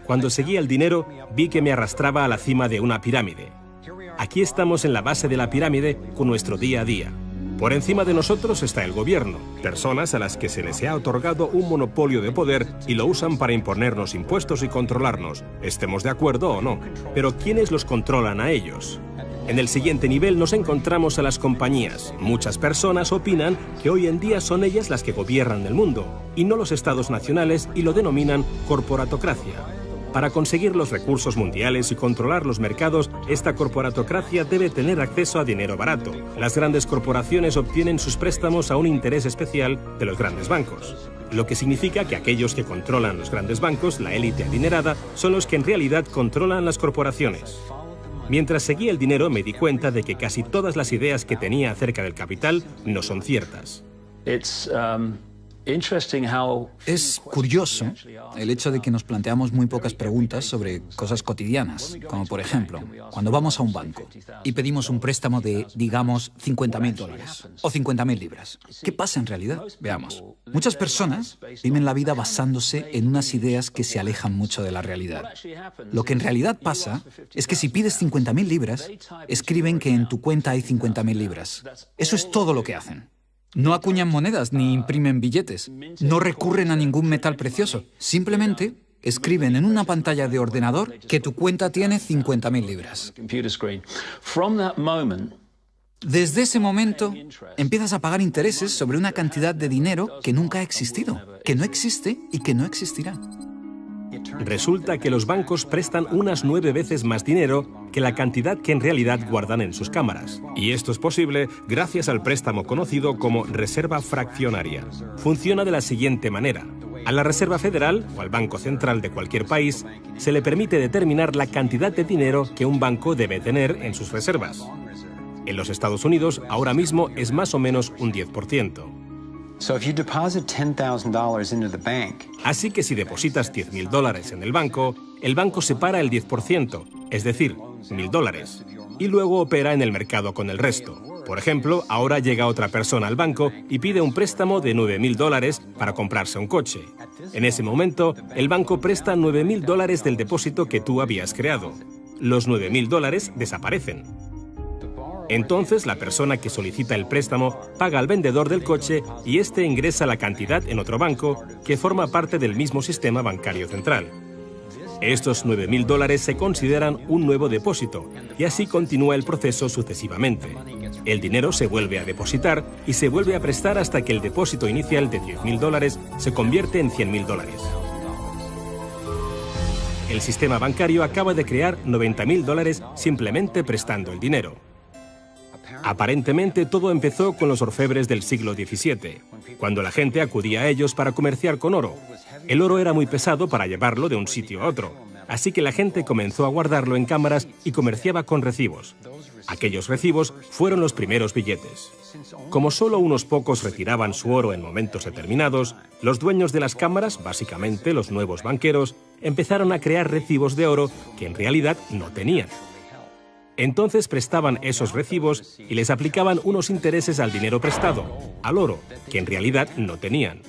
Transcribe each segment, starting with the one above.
Cuando seguía el dinero, vi que me arrastraba a la cima de una pirámide. Aquí estamos en la base de la pirámide con nuestro día a día. Por encima de nosotros está el gobierno, personas a las que se les ha otorgado un monopolio de poder y lo usan para imponernos impuestos y controlarnos, estemos de acuerdo o no. Pero ¿quiénes los controlan a ellos? En el siguiente nivel nos encontramos a las compañías. Muchas personas opinan que hoy en día son ellas las que gobiernan el mundo, y no los estados nacionales, y lo denominan corporatocracia. Para conseguir los recursos mundiales y controlar los mercados, esta corporatocracia debe tener acceso a dinero barato. Las grandes corporaciones obtienen sus préstamos a un interés especial de los grandes bancos. Lo que significa que aquellos que controlan los grandes bancos, la élite adinerada, son los que en realidad controlan las corporaciones. Mientras seguía el dinero me di cuenta de que casi todas las ideas que tenía acerca del capital no son ciertas. Es curioso el hecho de que nos planteamos muy pocas preguntas sobre cosas cotidianas, como por ejemplo, cuando vamos a un banco y pedimos un préstamo de, digamos, $50.000 o 50.000 libras. ¿Qué pasa en realidad? Veamos. Muchas personas viven la vida basándose en unas ideas que se alejan mucho de la realidad. Lo que en realidad pasa es que si pides 50.000 libras, escriben que en tu cuenta hay 50.000 libras. Eso es todo lo que hacen. No acuñan monedas ni imprimen billetes. No recurren a ningún metal precioso. Simplemente escriben en una pantalla de ordenador que tu cuenta tiene 50.000 libras. Desde ese momento, empiezas a pagar intereses sobre una cantidad de dinero que nunca ha existido, que no existe y que no existirá. Resulta que los bancos prestan unas 9 veces más dinero que la cantidad que en realidad guardan en sus cámaras. Y esto es posible gracias al préstamo conocido como reserva fraccionaria. Funciona de la siguiente manera. A la Reserva Federal, o al Banco Central de cualquier país, se le permite determinar la cantidad de dinero que un banco debe tener en sus reservas. En los Estados Unidos, ahora mismo es más o menos un 10%. Así que si depositas $10.000 en el banco separa el 10%, es decir, $1.000, y luego opera en el mercado con el resto. Por ejemplo, ahora llega otra persona al banco y pide un préstamo de $9.000 para comprarse un coche. En ese momento, el banco presta $9.000 del depósito que tú habías creado. Los $9.000 desaparecen. Entonces, la persona que solicita el préstamo paga al vendedor del coche y éste ingresa la cantidad en otro banco que forma parte del mismo sistema bancario central. Estos $9.000 se consideran un nuevo depósito y así continúa el proceso sucesivamente. El dinero se vuelve a depositar y se vuelve a prestar hasta que el depósito inicial de $10.000 se convierte en $100.000. El sistema bancario acaba de crear $90.000 simplemente prestando el dinero. Aparentemente todo empezó con los orfebres del siglo XVII, cuando la gente acudía a ellos para comerciar con oro. El oro era muy pesado para llevarlo de un sitio a otro, así que la gente comenzó a guardarlo en cámaras y comerciaba con recibos. Aquellos recibos fueron los primeros billetes. Como solo unos pocos retiraban su oro en momentos determinados, los dueños de las cámaras, básicamente los nuevos banqueros, empezaron a crear recibos de oro que en realidad no tenían. Entonces prestaban esos recibos y les aplicaban unos intereses al dinero prestado, al oro, que en realidad no tenían.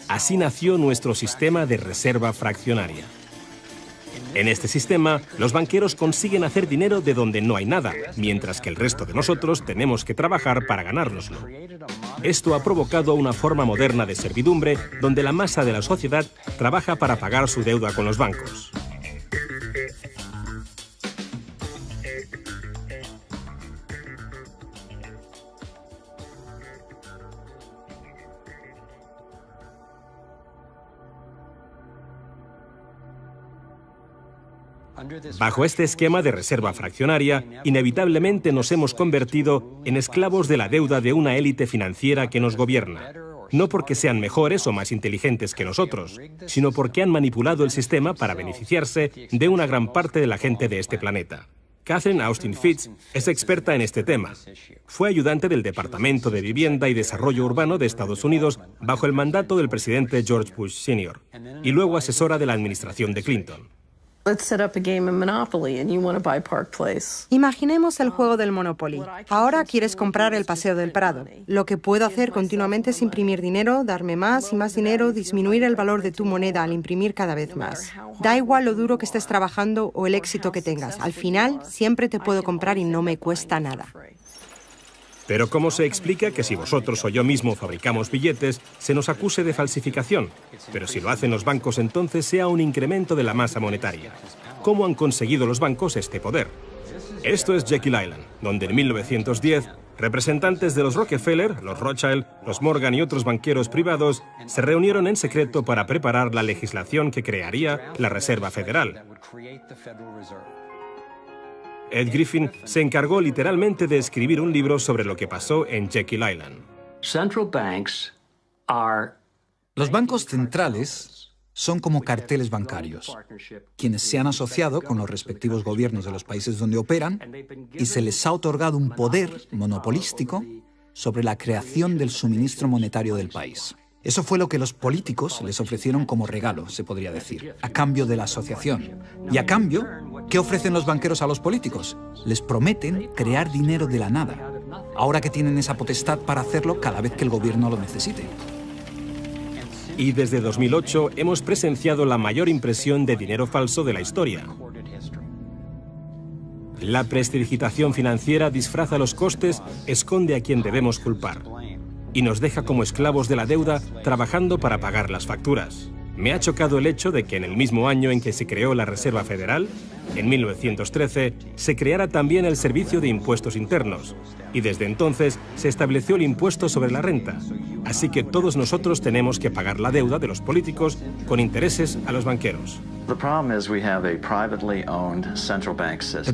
Así nació nuestro sistema de reserva fraccionaria. En este sistema, los banqueros consiguen hacer dinero de donde no hay nada, mientras que el resto de nosotros tenemos que trabajar para ganárnoslo. Esto ha provocado una forma moderna de servidumbre donde la masa de la sociedad trabaja para pagar su deuda con los bancos. Bajo este esquema de reserva fraccionaria, inevitablemente nos hemos convertido en esclavos de la deuda de una élite financiera que nos gobierna. No porque sean mejores o más inteligentes que nosotros, sino porque han manipulado el sistema para beneficiarse de una gran parte de la gente de este planeta. Catherine Austin Fitts es experta en este tema. Fue ayudante del Departamento de Vivienda y Desarrollo Urbano de Estados Unidos bajo el mandato del presidente George Bush Sr. y luego asesora de la administración de Clinton. Imaginemos el juego del Monopoly. Ahora quieres comprar el Paseo del Prado. Lo que puedo hacer continuamente es imprimir dinero, darme más y más dinero, disminuir el valor de tu moneda al imprimir cada vez más. Da igual lo duro que estés trabajando o el éxito que tengas. Al final, siempre te puedo comprar y no me cuesta nada. Pero ¿cómo se explica que si vosotros o yo mismo fabricamos billetes, se nos acuse de falsificación? Pero si lo hacen los bancos, entonces sea un incremento de la masa monetaria. ¿Cómo han conseguido los bancos este poder? Esto es Jekyll Island, donde en 1910, representantes de los Rockefeller, los Rothschild, los Morgan y otros banqueros privados se reunieron en secreto para preparar la legislación que crearía la Reserva Federal. Ed Griffin se encargó literalmente de escribir un libro sobre lo que pasó en Jekyll Island. Los bancos centrales son como carteles bancarios, quienes se han asociado con los respectivos gobiernos de los países donde operan y se les ha otorgado un poder monopolístico sobre la creación del suministro monetario del país. Eso fue lo que los políticos les ofrecieron como regalo, se podría decir, a cambio de la asociación. Y a cambio, ¿qué ofrecen los banqueros a los políticos? Les prometen crear dinero de la nada, ahora que tienen esa potestad para hacerlo cada vez que el gobierno lo necesite. Y desde 2008 hemos presenciado la mayor impresión de dinero falso de la historia. La prestidigitación financiera disfraza los costes, esconde a quien debemos culpar y nos deja como esclavos de la deuda trabajando para pagar las facturas. Me ha chocado el hecho de que en el mismo año en que se creó la Reserva Federal, en 1913, se creara también el Servicio de Impuestos Internos, y desde entonces se estableció el impuesto sobre la renta. Así que todos nosotros tenemos que pagar la deuda de los políticos con intereses a los banqueros. El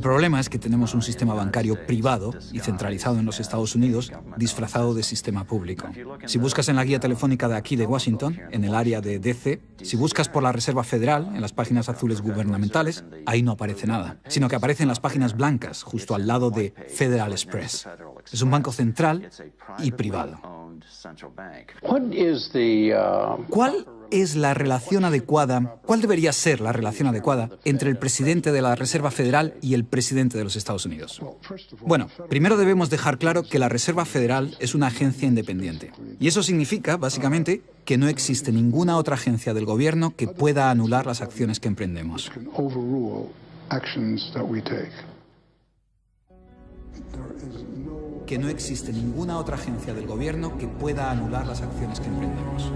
problema es que tenemos un sistema bancario privado y centralizado en los Estados Unidos, disfrazado de sistema público. Si buscas en la guía telefónica de aquí de Washington, en el área de DC, si buscas por la Reserva Federal, en las páginas azules gubernamentales, ahí no aparece nada, sino que aparecen las páginas blancas, justo al lado de Federal Express. Es un banco central y privado. ¿Cuál es la relación adecuada, cuál debería ser la relación adecuada entre el presidente de la Reserva Federal y el presidente de los Estados Unidos? Bueno, primero debemos dejar claro que la Reserva Federal es una agencia independiente. Y eso significa, básicamente, que no existe ninguna otra agencia del gobierno que pueda anular las acciones que emprendemos. Que no existe ninguna otra agencia del gobierno que pueda anular las acciones que emprendemos.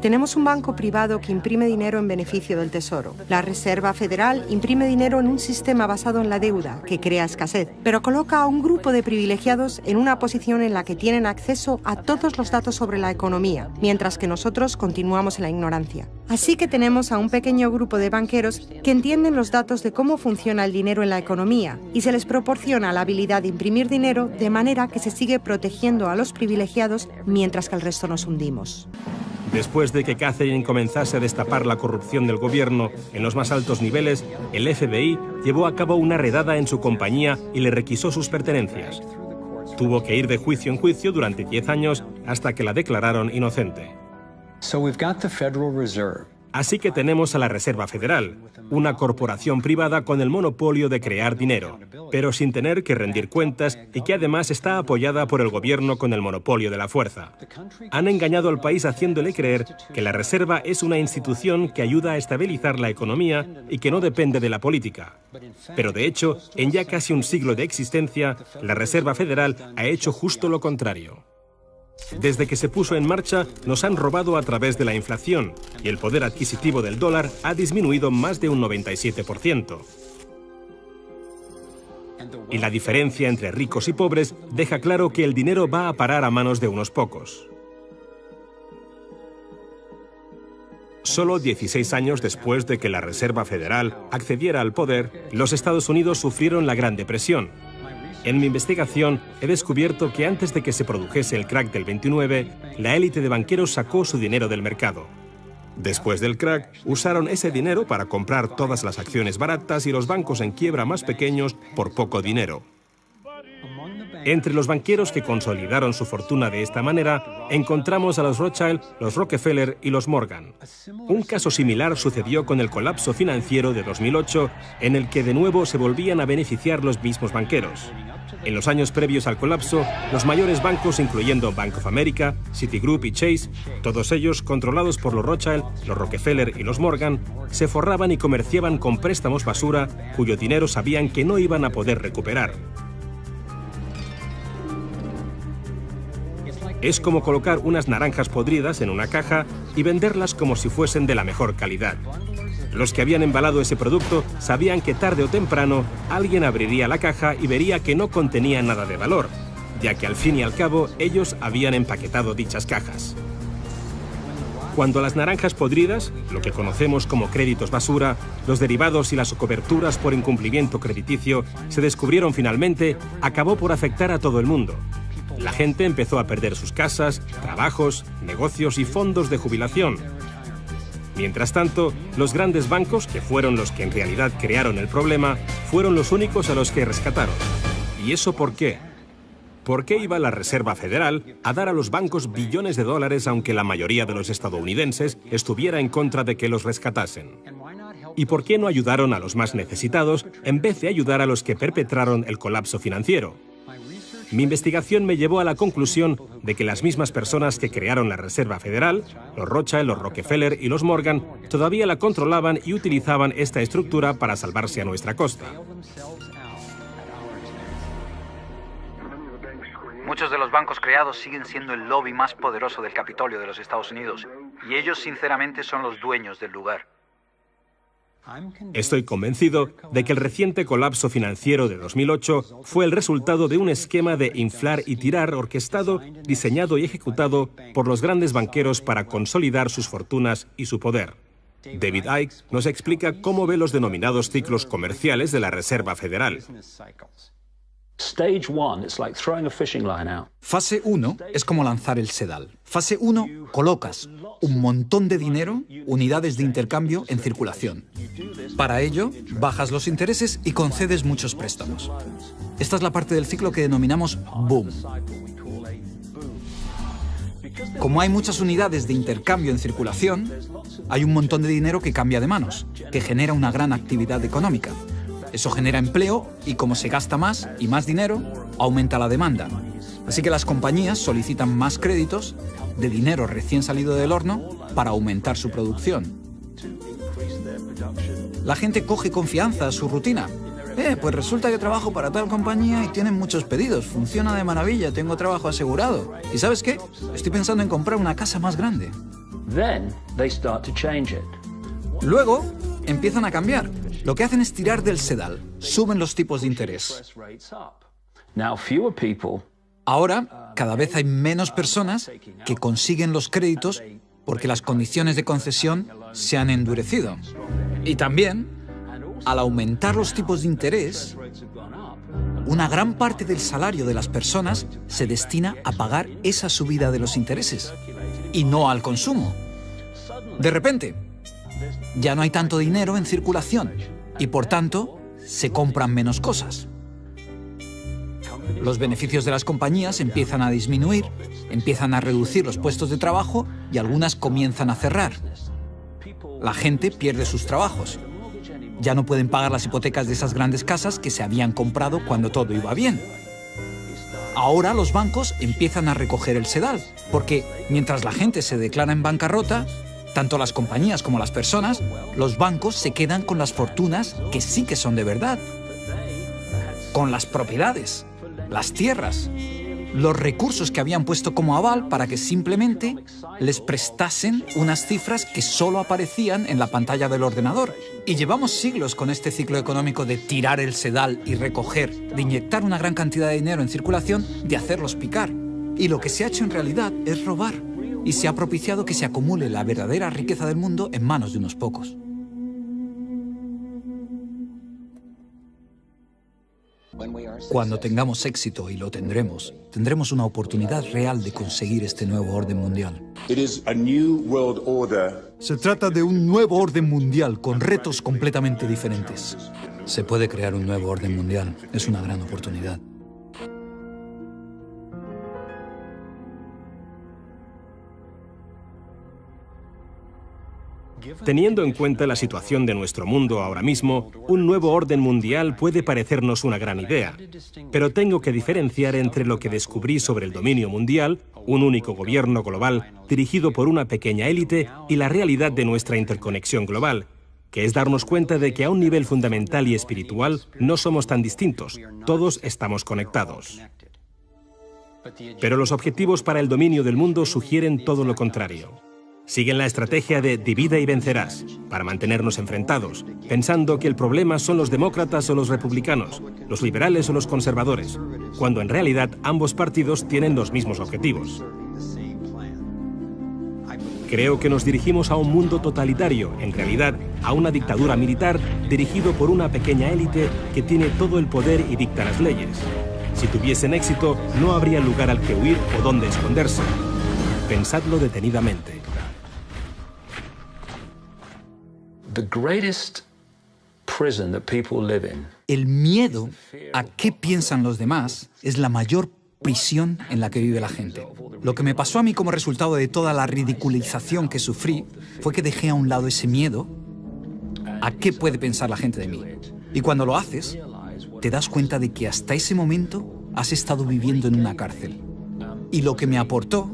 Tenemos un banco privado que imprime dinero en beneficio del Tesoro. La Reserva Federal imprime dinero en un sistema basado en la deuda, que crea escasez, pero coloca a un grupo de privilegiados en una posición en la que tienen acceso a todos los datos sobre la economía, mientras que nosotros continuamos en la ignorancia. Así que tenemos a un pequeño grupo de banqueros que entienden los datos de cómo funciona el dinero en la economía y se les proporciona la habilidad de imprimir dinero de manera que se sigue protegiendo a los privilegiados mientras que el resto nos hundimos. Después de que Catherine comenzase a destapar la corrupción del gobierno en los más altos niveles, el FBI llevó a cabo una redada en su compañía y le requisó sus pertenencias. Tuvo que ir de juicio en juicio durante 10 años hasta que la declararon inocente. Así que tenemos a la Reserva Federal, una corporación privada con el monopolio de crear dinero, pero sin tener que rendir cuentas y que además está apoyada por el gobierno con el monopolio de la fuerza. Han engañado al país haciéndole creer que la Reserva es una institución que ayuda a estabilizar la economía y que no depende de la política. Pero de hecho, en ya casi un siglo de existencia, la Reserva Federal ha hecho justo lo contrario. Desde que se puso en marcha, nos han robado a través de la inflación y el poder adquisitivo del dólar ha disminuido más de un 97%. Y la diferencia entre ricos y pobres deja claro que el dinero va a parar a manos de unos pocos. Solo 16 años después de que la Reserva Federal accediera al poder, los Estados Unidos sufrieron la Gran Depresión. En mi investigación he descubierto que antes de que se produjese el crack del 29, la élite de banqueros sacó su dinero del mercado. Después del crack, usaron ese dinero para comprar todas las acciones baratas y los bancos en quiebra más pequeños por poco dinero. Entre los banqueros que consolidaron su fortuna de esta manera, encontramos a los Rothschild, los Rockefeller y los Morgan. Un caso similar sucedió con el colapso financiero de 2008, en el que de nuevo se volvían a beneficiar los mismos banqueros. En los años previos al colapso, los mayores bancos, incluyendo Bank of America, Citigroup y Chase, todos ellos controlados por los Rothschild, los Rockefeller y los Morgan, se forraban y comerciaban con préstamos basura cuyo dinero sabían que no iban a poder recuperar. Es como colocar unas naranjas podridas en una caja y venderlas como si fuesen de la mejor calidad. Los que habían embalado ese producto sabían que tarde o temprano alguien abriría la caja y vería que no contenía nada de valor, ya que al fin y al cabo ellos habían empaquetado dichas cajas. Cuando las naranjas podridas, lo que conocemos como créditos basura, los derivados y las coberturas por incumplimiento crediticio se descubrieron finalmente, acabó por afectar a todo el mundo. La gente empezó a perder sus casas, trabajos, negocios y fondos de jubilación. Mientras tanto, los grandes bancos, que fueron los que en realidad crearon el problema, fueron los únicos a los que rescataron. ¿Y eso por qué? ¿Por qué iba la Reserva Federal a dar a los bancos billones de dólares aunque la mayoría de los estadounidenses estuviera en contra de que los rescatasen? ¿Y por qué no ayudaron a los más necesitados en vez de ayudar a los que perpetraron el colapso financiero? Mi investigación me llevó a la conclusión de que las mismas personas que crearon la Reserva Federal, los Rothschild, los Rockefeller y los Morgan, todavía la controlaban y utilizaban esta estructura para salvarse a nuestra costa. Muchos de los bancos creados siguen siendo el lobby más poderoso del Capitolio de los Estados Unidos, y ellos sinceramente son los dueños del lugar. Estoy convencido de que el reciente colapso financiero de 2008 fue el resultado de un esquema de inflar y tirar orquestado, diseñado y ejecutado por los grandes banqueros para consolidar sus fortunas y su poder. David Icke nos explica cómo ve los denominados ciclos comerciales de la Reserva Federal. Fase 1 es como lanzar el sedal. Fase 1, colocas un montón de dinero, unidades de intercambio en circulación. Para ello, bajas los intereses y concedes muchos préstamos. Esta es la parte del ciclo que denominamos boom. Como hay muchas unidades de intercambio en circulación, hay un montón de dinero que cambia de manos, que genera una gran actividad económica. Eso genera empleo y como se gasta más y más dinero, aumenta la demanda. Así que las compañías solicitan más créditos de dinero recién salido del horno para aumentar su producción. La gente coge confianza a su rutina. Pues resulta que trabajo para tal compañía y tienen muchos pedidos. Funciona de maravilla, tengo trabajo asegurado. ¿Y sabes qué? Estoy pensando en comprar una casa más grande. Luego empiezan a cambiar. Lo que hacen es tirar del sedal. Suben los tipos de interés. Ahora, cada vez hay menos personas que consiguen los créditos porque las condiciones de concesión se han endurecido. Y también, al aumentar los tipos de interés, una gran parte del salario de las personas se destina a pagar esa subida de los intereses y no al consumo. De repente, ya no hay tanto dinero en circulación y, por tanto, se compran menos cosas. Los beneficios de las compañías empiezan a disminuir, empiezan a reducir los puestos de trabajo y algunas comienzan a cerrar. La gente pierde sus trabajos. Ya no pueden pagar las hipotecas de esas grandes casas que se habían comprado cuando todo iba bien. Ahora los bancos empiezan a recoger el sedal, porque mientras la gente se declara en bancarrota, tanto las compañías como las personas, los bancos se quedan con las fortunas que sí que son de verdad. Con las propiedades, las tierras, los recursos que habían puesto como aval para que simplemente les prestasen unas cifras que solo aparecían en la pantalla del ordenador. Y llevamos siglos con este ciclo económico de tirar el sedal y recoger, de inyectar una gran cantidad de dinero en circulación, de hacerlos picar. Y lo que se ha hecho en realidad es robar. Y se ha propiciado que se acumule la verdadera riqueza del mundo en manos de unos pocos. Cuando tengamos éxito, y lo tendremos, tendremos una oportunidad real de conseguir este nuevo orden mundial. Se trata de un nuevo orden mundial con retos completamente diferentes. Se puede crear un nuevo orden mundial. Es una gran oportunidad. Teniendo en cuenta la situación de nuestro mundo ahora mismo, un nuevo orden mundial puede parecernos una gran idea, pero tengo que diferenciar entre lo que descubrí sobre el dominio mundial, un único gobierno global dirigido por una pequeña élite, y la realidad de nuestra interconexión global, que es darnos cuenta de que a un nivel fundamental y espiritual no somos tan distintos, todos estamos conectados. Pero los objetivos para el dominio del mundo sugieren todo lo contrario. Siguen la estrategia de divida y vencerás, para mantenernos enfrentados, pensando que el problema son los demócratas o los republicanos, los liberales o los conservadores, cuando en realidad ambos partidos tienen los mismos objetivos. Creo que nos dirigimos a un mundo totalitario, en realidad a una dictadura militar dirigido por una pequeña élite que tiene todo el poder y dicta las leyes. Si tuviesen éxito, no habría lugar al que huir o dónde esconderse. Pensadlo detenidamente. El miedo a qué piensan los demás es la mayor prisión en la que vive la gente. Lo que me pasó a mí como resultado de toda la ridiculización que sufrí fue que dejé a un lado ese miedo a qué puede pensar la gente de mí. Y cuando lo haces, te das cuenta de que hasta ese momento has estado viviendo en una cárcel. Y lo que me aportó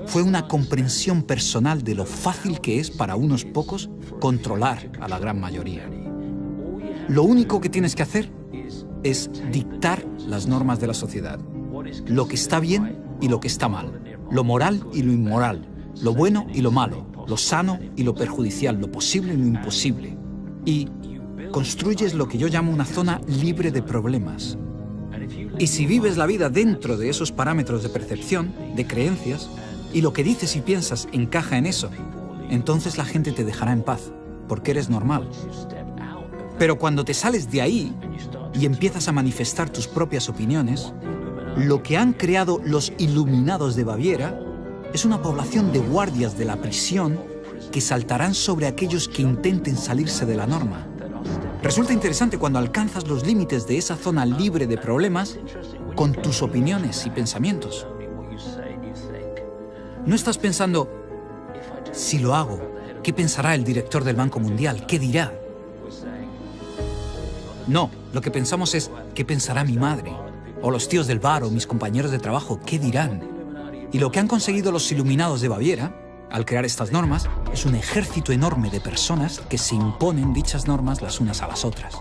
fue una comprensión personal de lo fácil que es para unos pocos controlar a la gran mayoría. Lo único que tienes que hacer es dictar las normas de la sociedad. Lo que está bien y lo que está mal. Lo moral y lo inmoral. Lo bueno y lo malo. Lo sano y lo perjudicial. Lo posible y lo imposible. Y construyes lo que yo llamo una zona libre de problemas. Y si vives la vida dentro de esos parámetros de percepción, de creencias, y lo que dices y piensas encaja en eso, entonces la gente te dejará en paz, porque eres normal. Pero cuando te sales de ahí y empiezas a manifestar tus propias opiniones, lo que han creado los iluminados de Baviera es una población de guardias de la prisión que saltarán sobre aquellos que intenten salirse de la norma. Resulta interesante cuando alcanzas los límites de esa zona libre de problemas con tus opiniones y pensamientos. No estás pensando, si lo hago, ¿qué pensará el director del Banco Mundial? ¿Qué dirá? No, lo que pensamos es, ¿qué pensará mi madre? O los tíos del bar o mis compañeros de trabajo, ¿qué dirán? Y lo que han conseguido los iluminados de Baviera, al crear estas normas, es un ejército enorme de personas que se imponen dichas normas las unas a las otras.